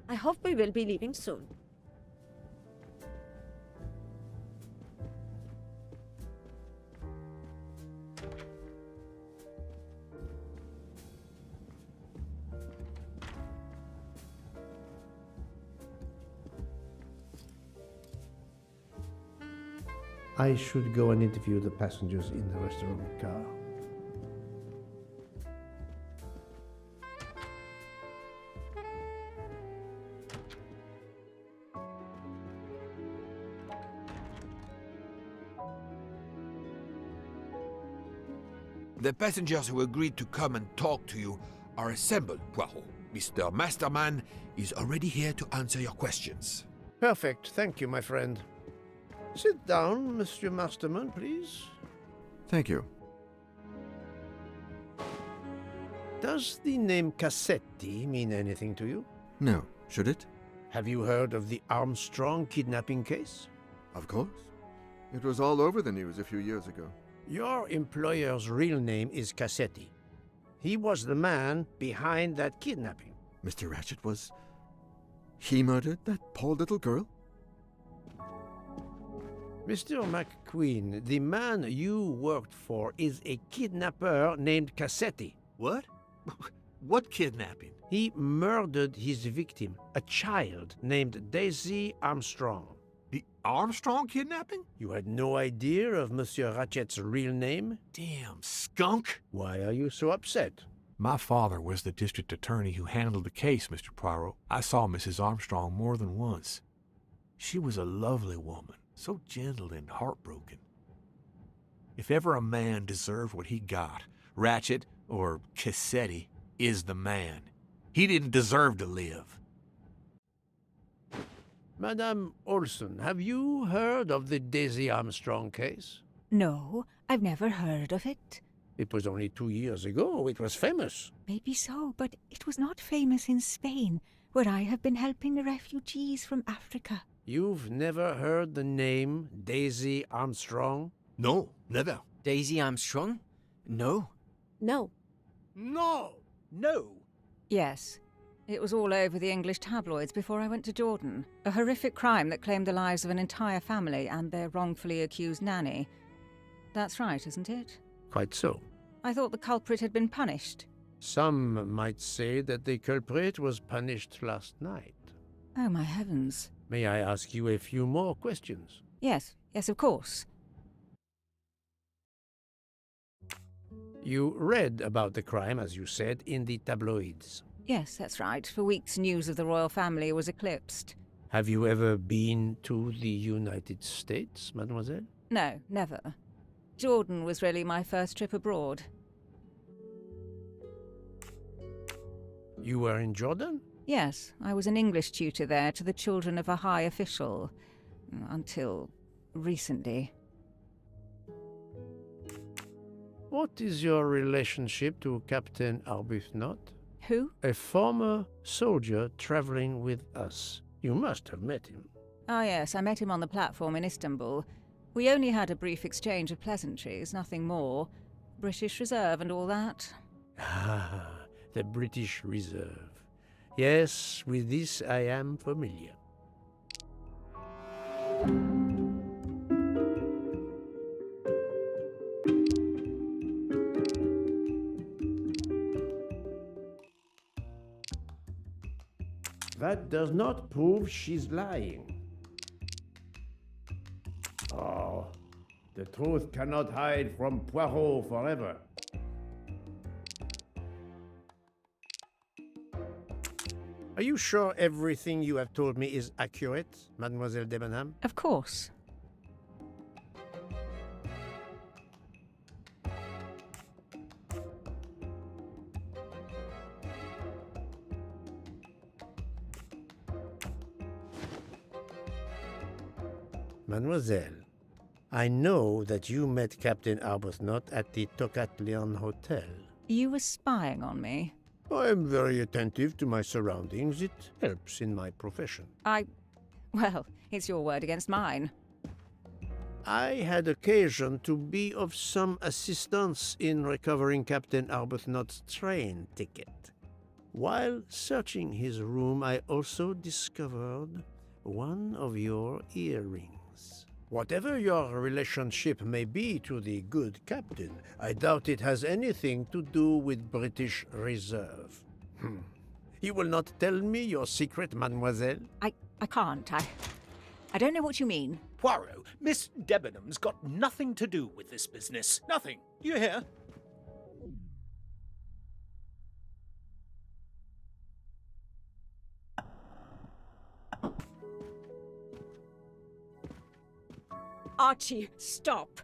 I hope we will be leaving soon. I should go and interview the passengers in the restaurant car. The passengers who agreed to come and talk to you are assembled, Poirot. Mr. Masterman is already here to answer your questions. Perfect, thank you, my friend. Sit down, Monsieur Masterman, please. Thank you. Does the name Cassetti mean anything to you? No, should it? Have you heard of the Armstrong kidnapping case? Of course. It was all over the news a few years ago. Your employer's real name is Cassetti. He was the man behind that kidnapping. Mr. Ratchet was... He murdered that poor little girl? Mr. McQueen, the man you worked for is a kidnapper named Cassetti. What? What kidnapping? He murdered his victim, a child named Daisy Armstrong. The Armstrong kidnapping? You had no idea of Monsieur Ratchet's real name? Damn skunk! Why are you so upset? My father was the district attorney who handled the case, Mr. Poirot. I saw Mrs. Armstrong more than once. She was a lovely woman, so gentle and heartbroken. If ever a man deserved what he got, Ratchet, or Cassetti, is the man. He didn't deserve to live. Madame Olson, have you heard of the Daisy Armstrong case? No, I've never heard of it. It was only 2 years ago. It was famous. Maybe so, but it was not famous in Spain, where I have been helping the refugees from Africa. You've never heard the name Daisy Armstrong? No, never. Daisy Armstrong? No. No. No! No! Yes. It was all over the English tabloids before I went to Jordan. A horrific crime that claimed the lives of an entire family and their wrongfully accused nanny. That's right, isn't it? Quite so. I thought the culprit had been punished. Some might say that the culprit was punished last night. Oh, my heavens. May I ask you a few more questions? Yes, of course. You read about the crime, as you said, in the tabloids. Yes, that's right. For weeks, news of the royal family was eclipsed. Have you ever been to the United States, mademoiselle? No, never. Jordan was really my first trip abroad. You were in Jordan? Yes, I was an English tutor there to the children of a high official. Until recently. What is your relationship to Captain Arbuthnot? Who? A former soldier traveling with us. You must have met him. Ah, yes, I met him on the platform in Istanbul. We only had a brief exchange of pleasantries, nothing more. British Reserve and all that. Ah, the British Reserve. Yes, with this I am familiar. That does not prove she's lying. Oh, the truth cannot hide from Poirot forever. Are you sure everything you have told me is accurate, Mademoiselle Debenham? Of course. Mademoiselle, I know that you met Captain Arbuthnot at the Tocatlian Hotel. You were spying on me. I am very attentive to my surroundings. It helps in my profession. Well, it's your word against mine. I had occasion to be of some assistance in recovering Captain Arbuthnot's train ticket. While searching his room, I also discovered one of your earrings. Whatever your relationship may be to the good captain, I doubt it has anything to do with British Reserve. You will not tell me your secret, mademoiselle? I can't. I don't know what you mean. Poirot, Miss Debenham's got nothing to do with this business. Nothing. Do you hear? Archie, stop.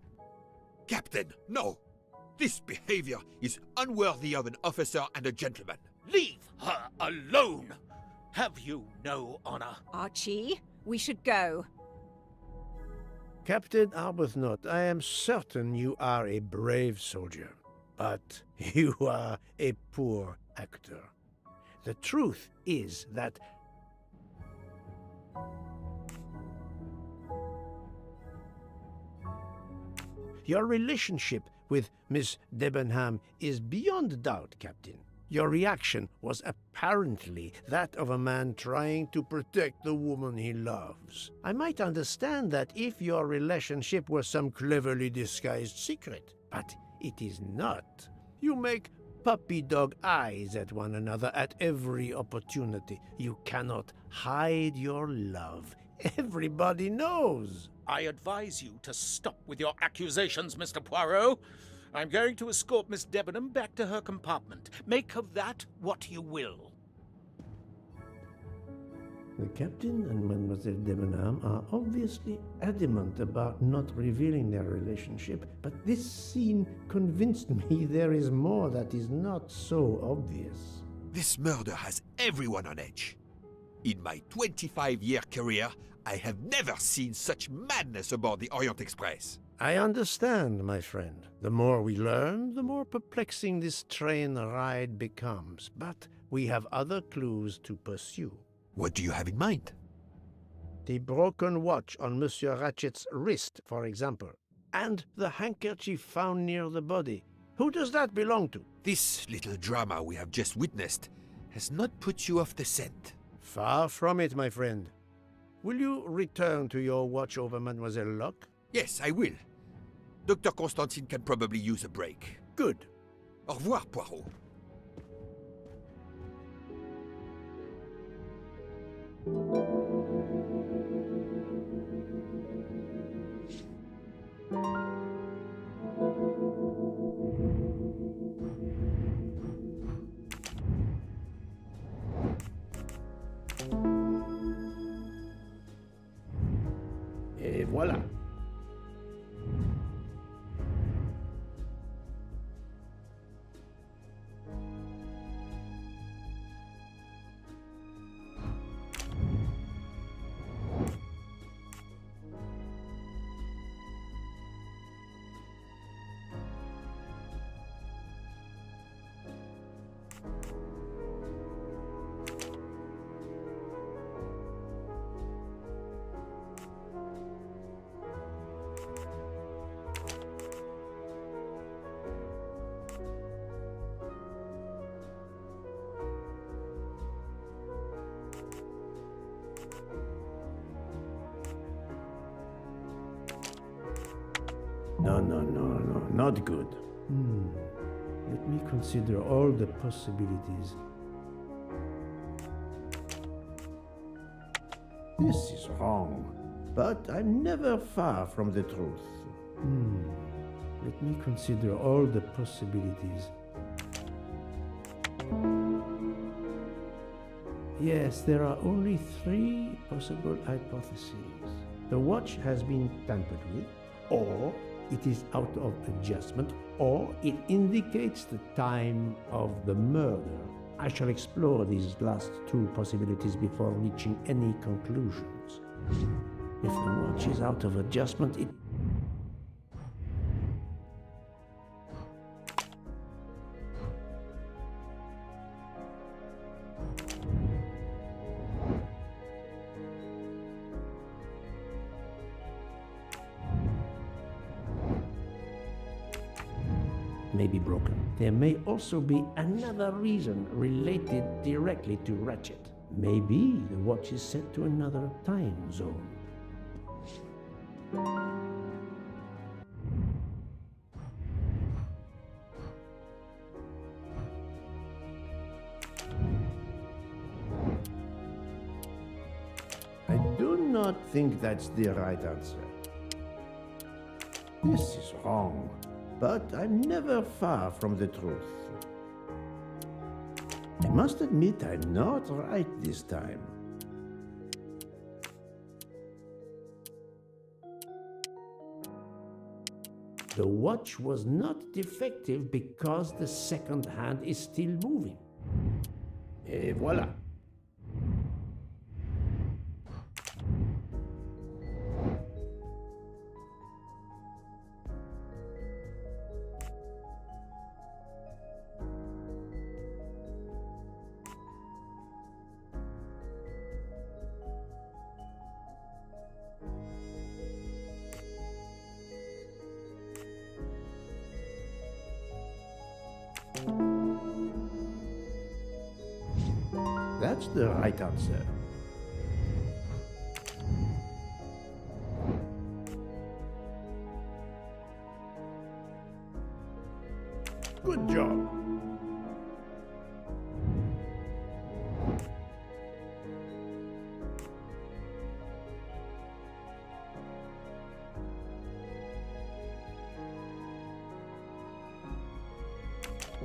Captain, no! This behavior is unworthy of an officer and a gentleman. Leave her alone! Have you no honor? Archie, we should go. Captain Arbuthnot, I am certain you are a brave soldier, but you are a poor actor. The truth is that your relationship with Miss Debenham is beyond doubt, Captain. Your reaction was apparently that of a man trying to protect the woman he loves. I might understand that if your relationship were some cleverly disguised secret, but it is not. You make puppy dog eyes at one another at every opportunity. You cannot hide your love. Everybody knows. I advise you to stop with your accusations, Mr. Poirot. I'm going to escort Miss Debenham back to her compartment. Make of that what you will. The captain and Mademoiselle Debenham are obviously adamant about not revealing their relationship, but this scene convinced me there is more that is not so obvious. This murder has everyone on edge. In my 25-year career, I have never seen such madness aboard the Orient Express. I understand, my friend. The more we learn, the more perplexing this train ride becomes. But we have other clues to pursue. What do you have in mind? The broken watch on Monsieur Ratchet's wrist, for example, and the handkerchief found near the body. Who does that belong to? This little drama we have just witnessed has not put you off the scent. Far from it, my friend. Will you return to your watch over Mademoiselle Locke? Yes, I will. Dr. Constantine can probably use a break. Good. Au revoir, Poirot. Et voilà. No, not good. Let me consider all the possibilities. This is wrong, but I'm never far from the truth. Let me consider all the possibilities. Yes, there are only 3 possible hypotheses. The watch has been tampered with, or it is out of adjustment, or it indicates the time of the murder. I shall explore these last 2 possibilities before reaching any conclusions. If the watch is out of adjustment, it... may be broken. There may also be another reason related directly to Ratchet. Maybe the watch is set to another time zone. I do not think that's the right answer. This is wrong, but I'm never far from the truth. I must admit I'm not right this time. The watch was not defective because the second hand is still moving. Et voilà. That's the right answer. Good job.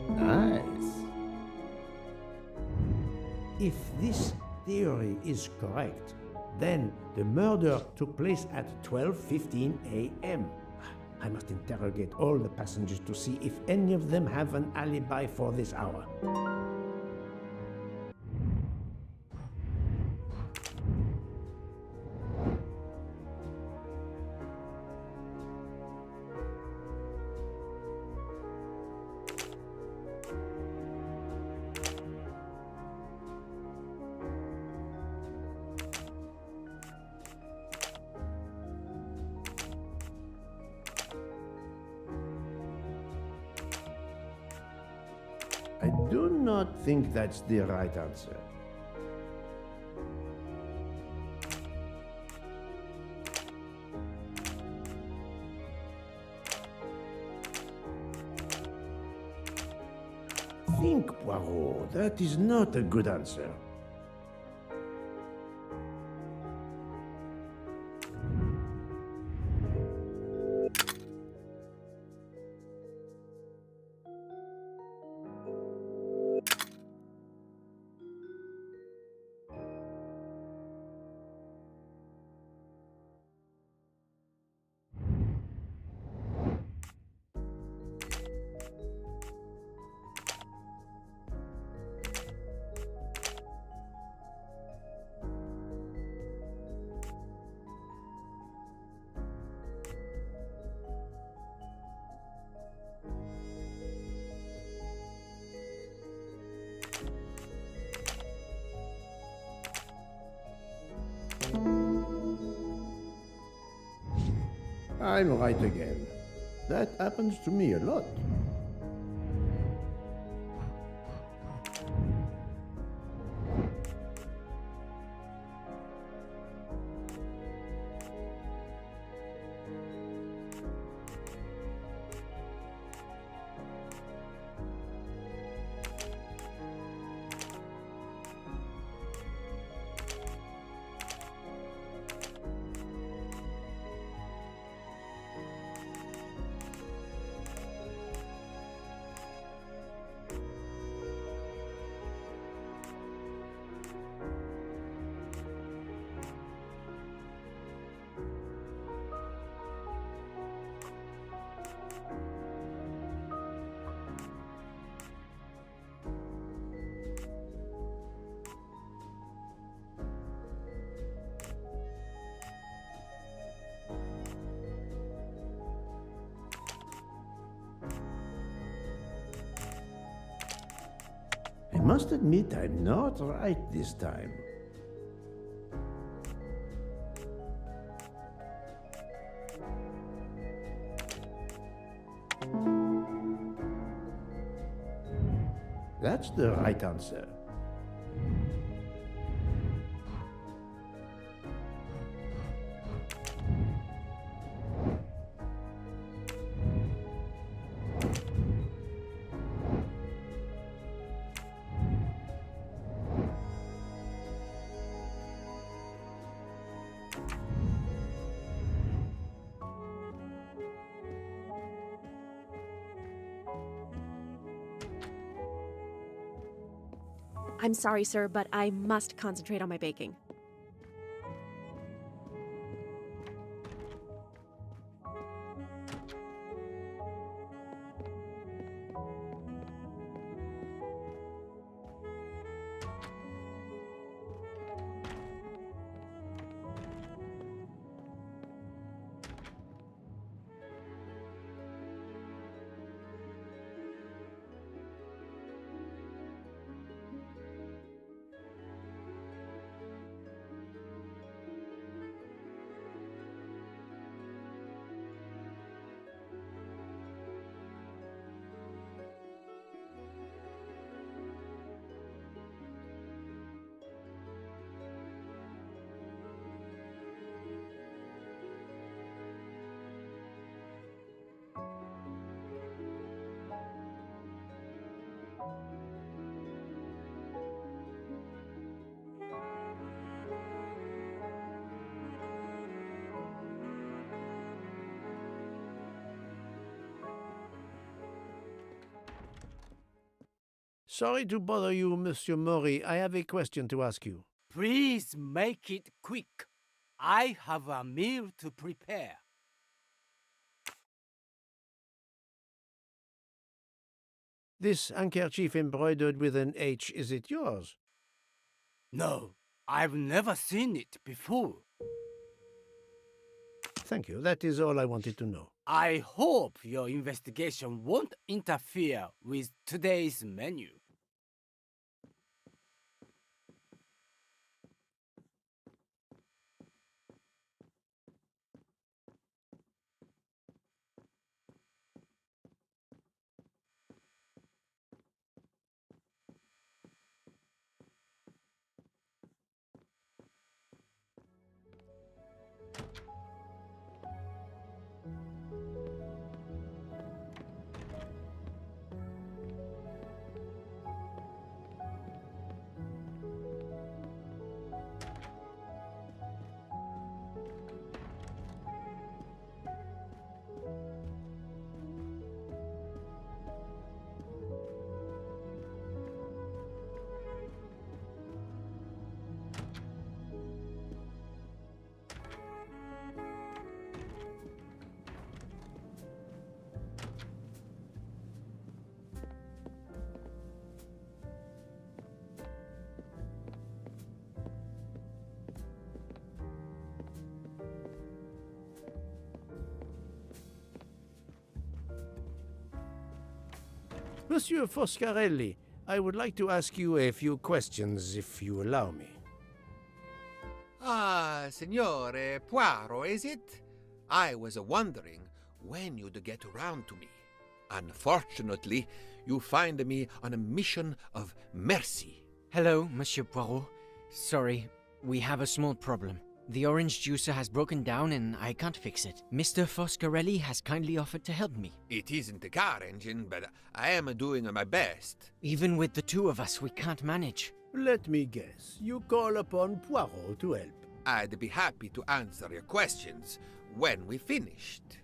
Nice. If this theory is correct, then the murder took place at 12:15 a.m. I must interrogate all the passengers to see if any of them have an alibi for this hour. I do not think that's the right answer. Think, Poirot. That is not a good answer. I'm right again. That happens to me a lot. I must admit I'm not right this time. That's the right answer. I'm sorry, sir, but I must concentrate on my baking. Sorry to bother you, Monsieur Maury. I have a question to ask you. Please make it quick. I have a meal to prepare. This handkerchief embroidered with an H, is it yours? No, I've never seen it before. Thank you. That is all I wanted to know. I hope your investigation won't interfere with today's menu. Monsieur Foscarelli, I would like to ask you a few questions, if you allow me. Ah, Signore Poirot, is it? I was wondering when you'd get around to me. Unfortunately, you find me on a mission of mercy. Hello, Monsieur Poirot. Sorry, we have a small problem. The orange juicer has broken down and I can't fix it. Mr. Foscarelli has kindly offered to help me. It isn't a car engine, but I am doing my best. Even with the two of us, we can't manage. Let me guess. You call upon Poirot to help. I'd be happy to answer your questions when we finished.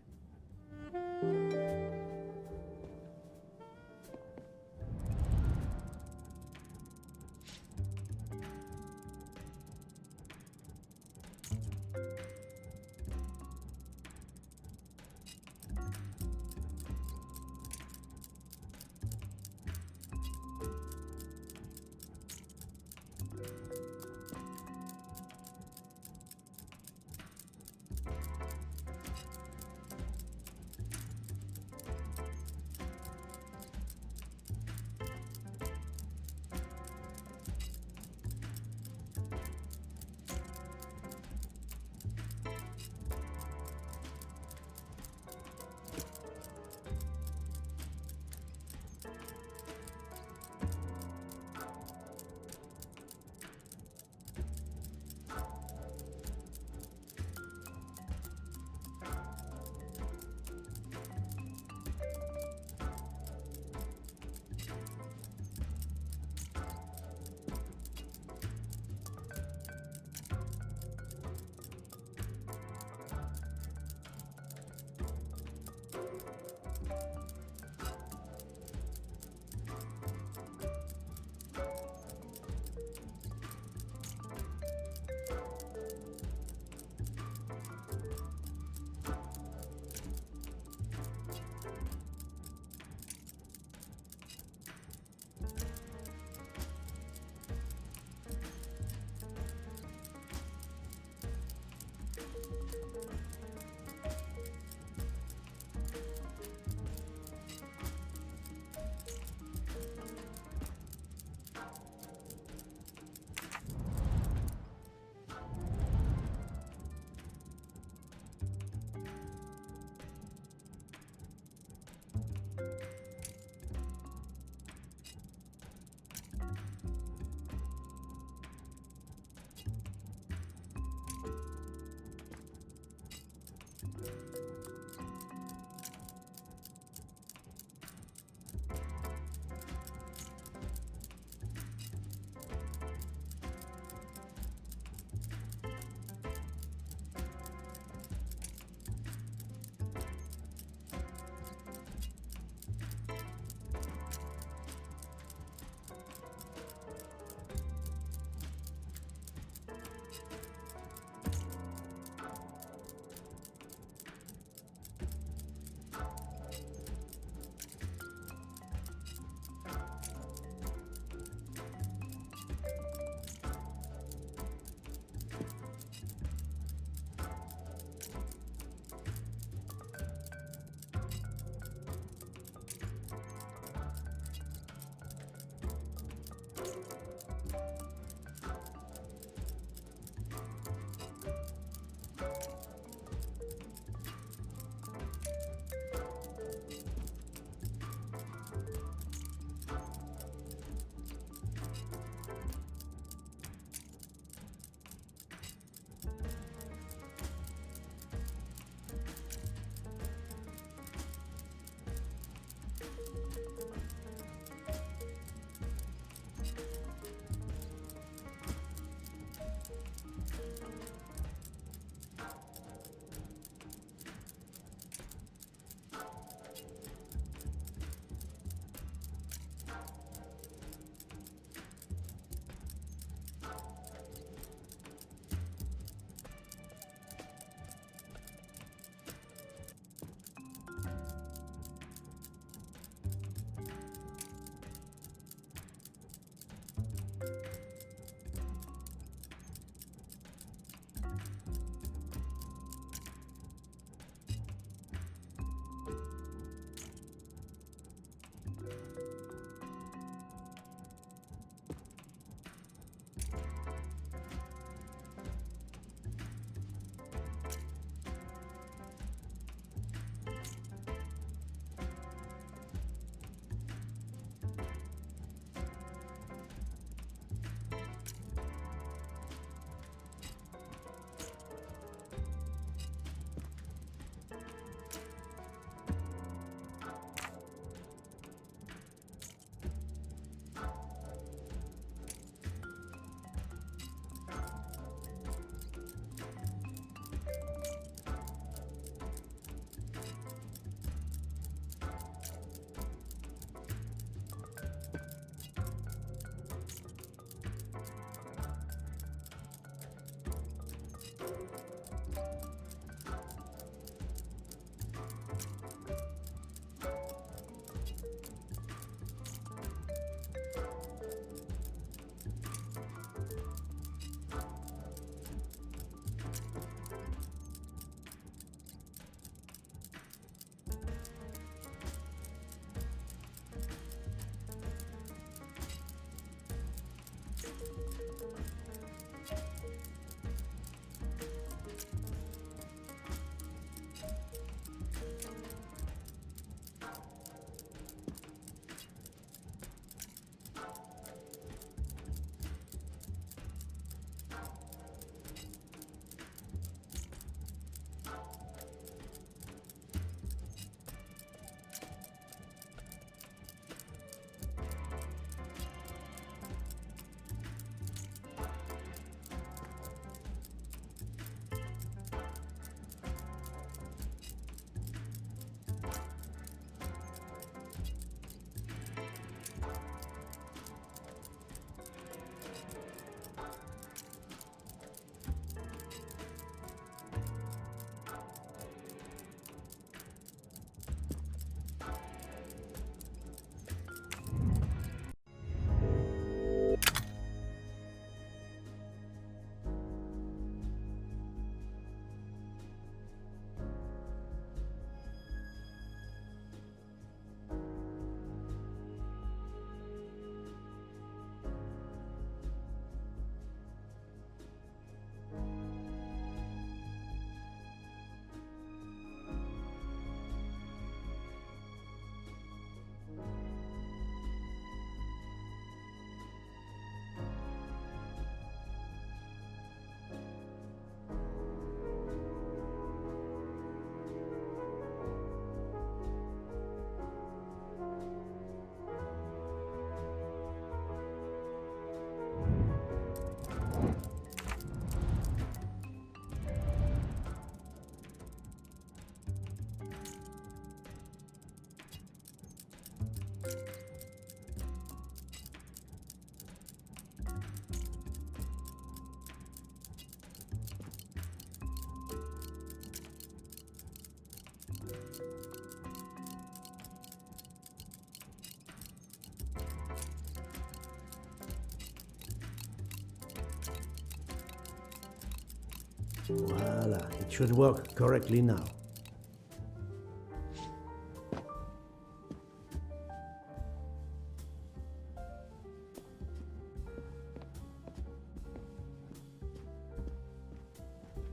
Voila, it should work correctly now.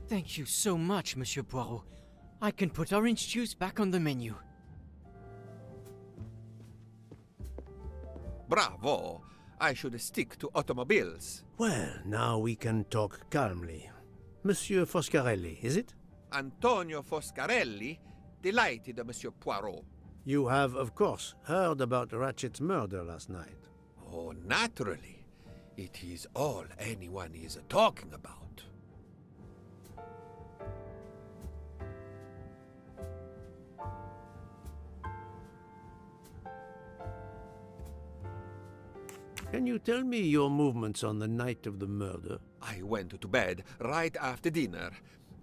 Thank you so much, Monsieur Poirot. I can put orange juice back on the menu. Bravo! I should stick to automobiles. Well, now we can talk calmly. Monsieur Foscarelli, is it? Antonio Foscarelli, delighted, Monsieur Poirot. You have, of course, heard about Ratchet's murder last night. Oh, naturally. It is all anyone is talking about. Can you tell me your movements on the night of the murder? I went to bed right after dinner,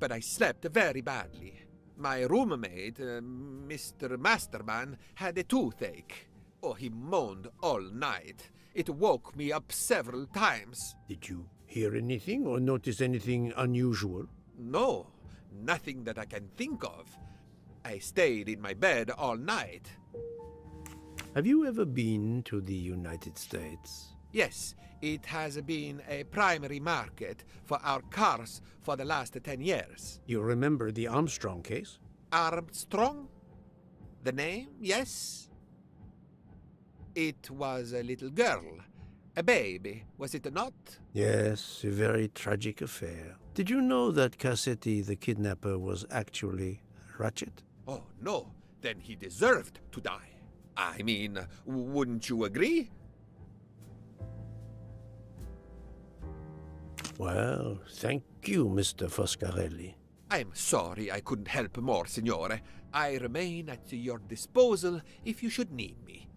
but I slept very badly. My roommate, Mr. Masterman, had a toothache. Oh, he moaned all night. It woke me up several times. Did you hear anything or notice anything unusual? No, nothing that I can think of. I stayed in my bed all night. Have you ever been to the United States? Yes, it has been a primary market for our cars for the last 10 years. You remember the Armstrong case? Armstrong? The name, yes? It was a little girl. A baby, was it not? Yes, a very tragic affair. Did you know that Cassetti, the kidnapper, was actually Ratchet? Oh, no. Then he deserved to die. I mean, wouldn't you agree? Well, thank you, Mr. Foscarelli. I'm sorry I couldn't help more, Signore. I remain at your disposal if you should need me.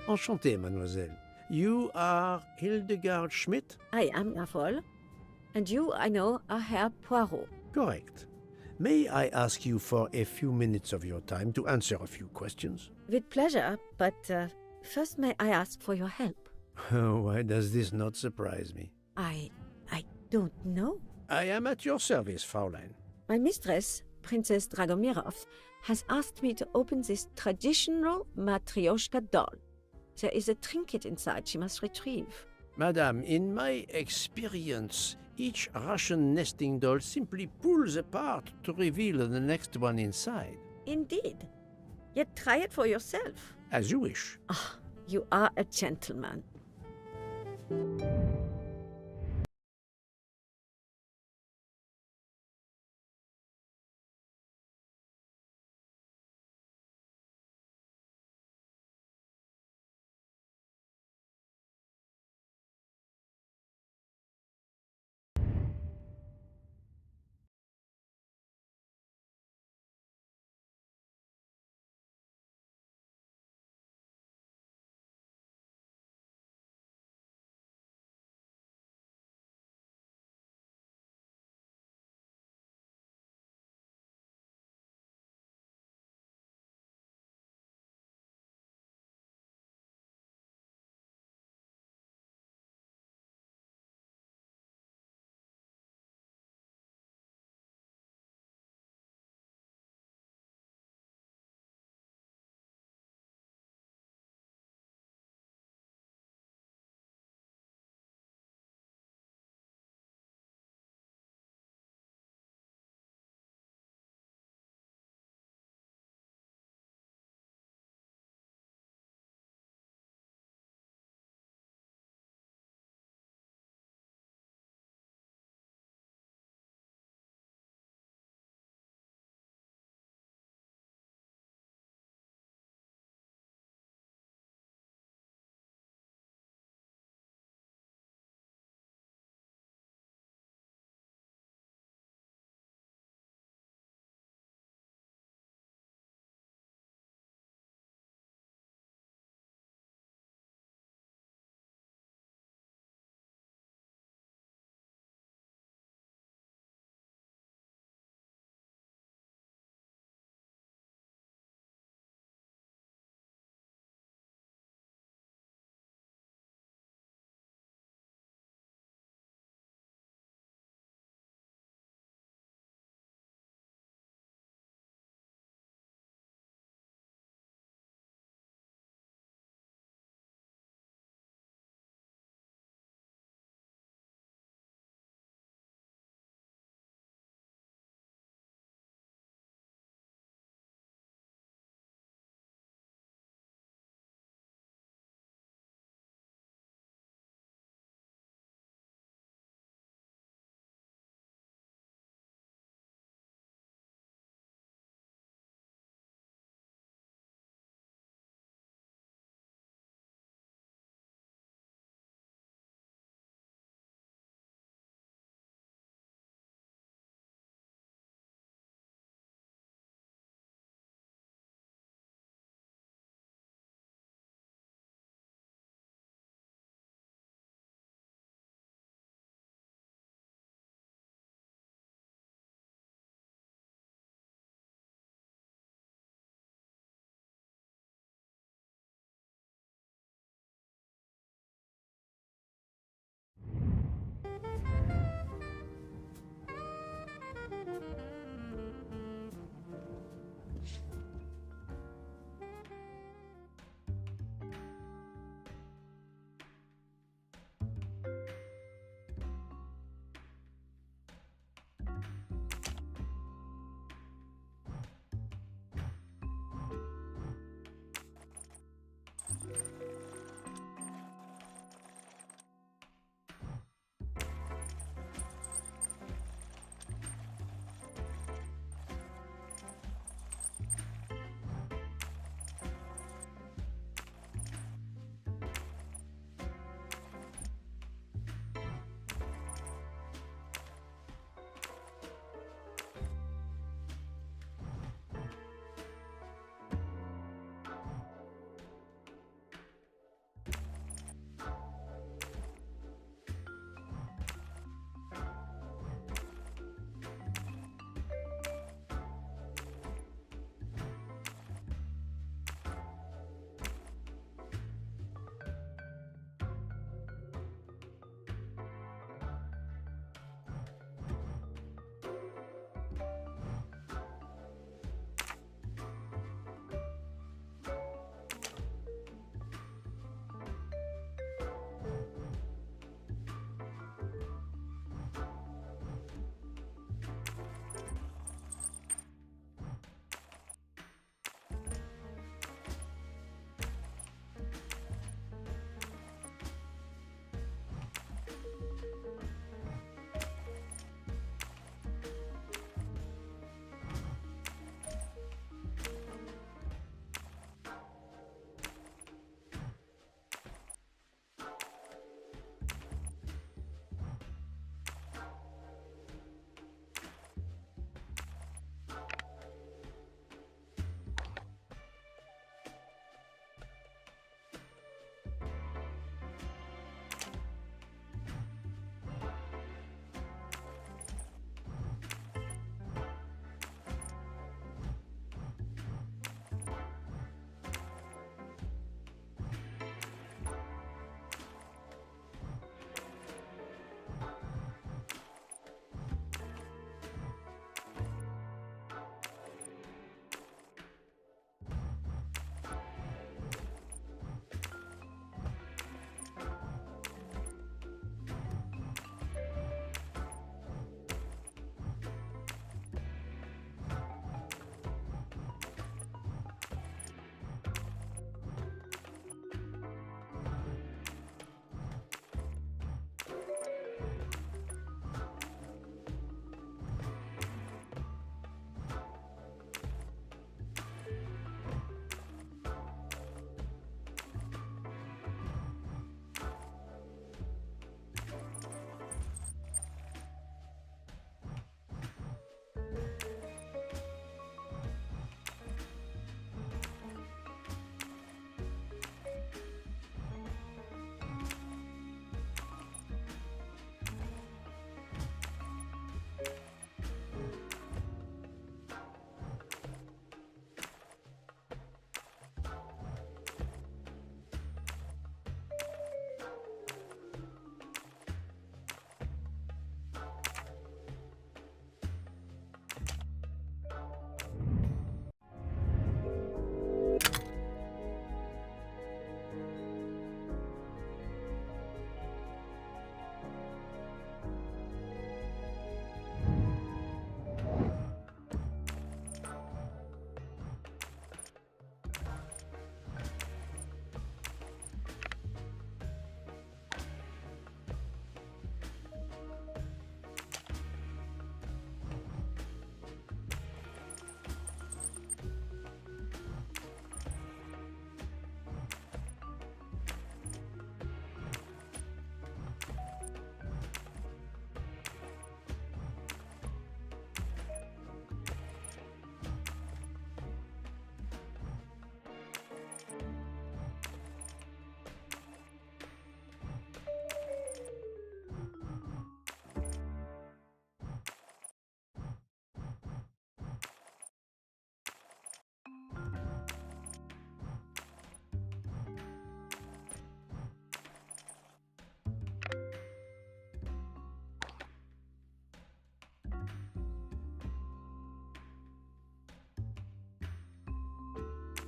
Enchanté, mademoiselle. You are Hildegard Schmidt? I am, Herr Voll. And you, I know, are Herr Poirot. Correct. May I ask you for a few minutes of your time to answer a few questions? With pleasure, but first may I ask for your help? Why does this not surprise me? I don't know. I am at your service, Fraulein. My mistress, Princess Dragomirov, has asked me to open this traditional Matryoshka doll. There is a trinket inside she must retrieve. Madame, in my experience, each Russian nesting doll simply pulls apart to reveal the next one inside. Indeed. Yet try it for yourself. As you wish. Ah, you are a gentleman.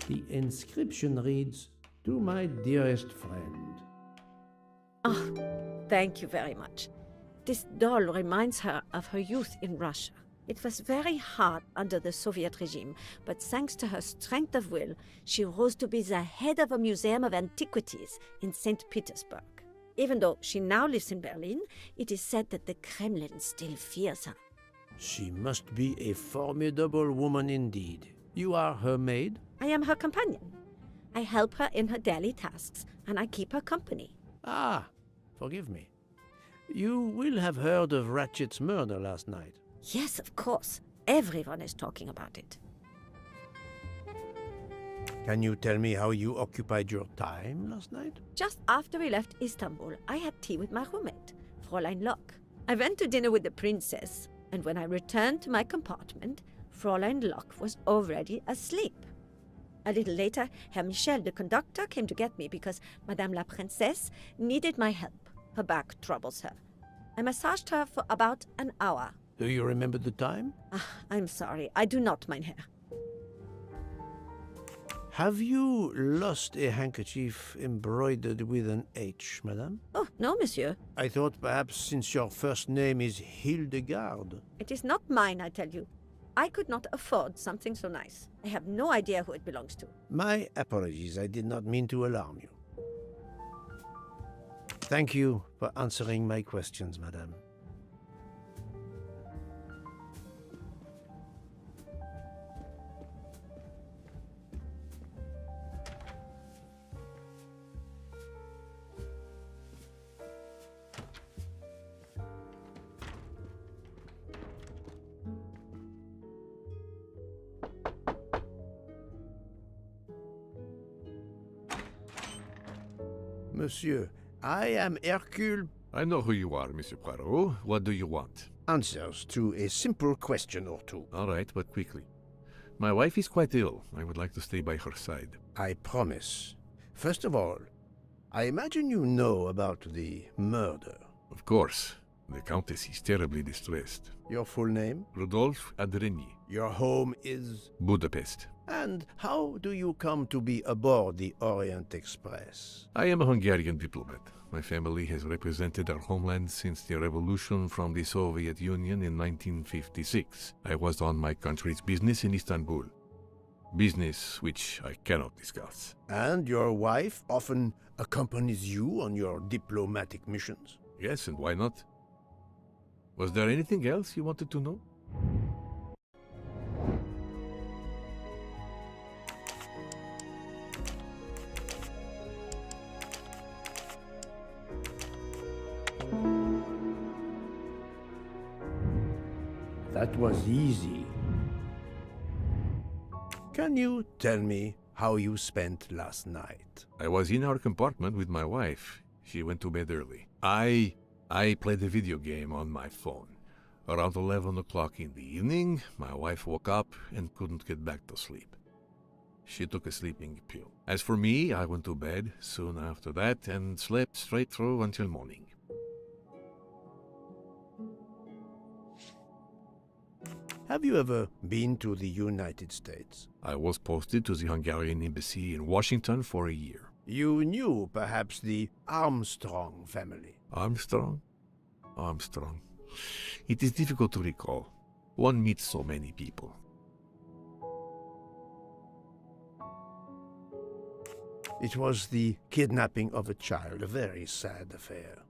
The inscription reads, "To my dearest friend." Oh, thank you very much. This doll reminds her of her youth in Russia. It was very hard under the Soviet regime, but thanks to her strength of will, she rose to be the head of a museum of antiquities in St. Petersburg. Even though she now lives in Berlin, it is said that the Kremlin still fears her. She must be a formidable woman indeed. You are her maid? I am her companion. I help her in her daily tasks, and I keep her company. Ah, forgive me. You will have heard of Ratchet's murder last night. Yes, of course. Everyone is talking about it. Can you tell me how you occupied your time last night? Just after we left Istanbul, I had tea with my roommate, Fräulein Locke. I went to dinner with the princess, and when I returned to my compartment, Fräulein Locke was already asleep. A little later, Herr Michel, the conductor, came to get me because Madame la Princesse needed my help. Her back troubles her. I massaged her for about an hour. Do you remember the time? I'm sorry, I do not, mein Herr. Have you lost a handkerchief embroidered with an H, madame? Oh, no, monsieur. I thought perhaps since your first name is Hildegard. It is not mine, I tell you. I could not afford something so nice. I have no idea who it belongs to. My apologies, I did not mean to alarm you. Thank you for answering my questions, madame. Monsieur, I am Hercule. I know who you are, Monsieur Poirot. What do you want? Answers to a simple question or two. All right, but quickly. My wife is quite ill. I would like to stay by her side. I promise. First of all, I imagine you know about the murder. Of course. The Countess is terribly distressed. Your full name? Rudolf Adreni. Your home is? Budapest. And how do you come to be aboard the Orient Express? I am a Hungarian diplomat. My family has represented our homeland since the revolution from the Soviet Union in 1956. I was on my country's business in Istanbul. Business which I cannot discuss. And your wife often accompanies you on your diplomatic missions? Yes, and why not? Was there anything else you wanted to know? That was easy. Can you tell me how you spent last night? I was in our compartment with my wife. She went to bed early. I played a video game on my phone. Around 11 o'clock in the evening, my wife woke up and couldn't get back to sleep. She took a sleeping pill. As for me, I went to bed soon after that and slept straight through until morning. Have you ever been to the United States? I was posted to the Hungarian embassy in Washington for a year. You knew perhaps the Armstrong family. Armstrong? It is difficult to recall. One meets so many people. It was the kidnapping of a child, a very sad affair.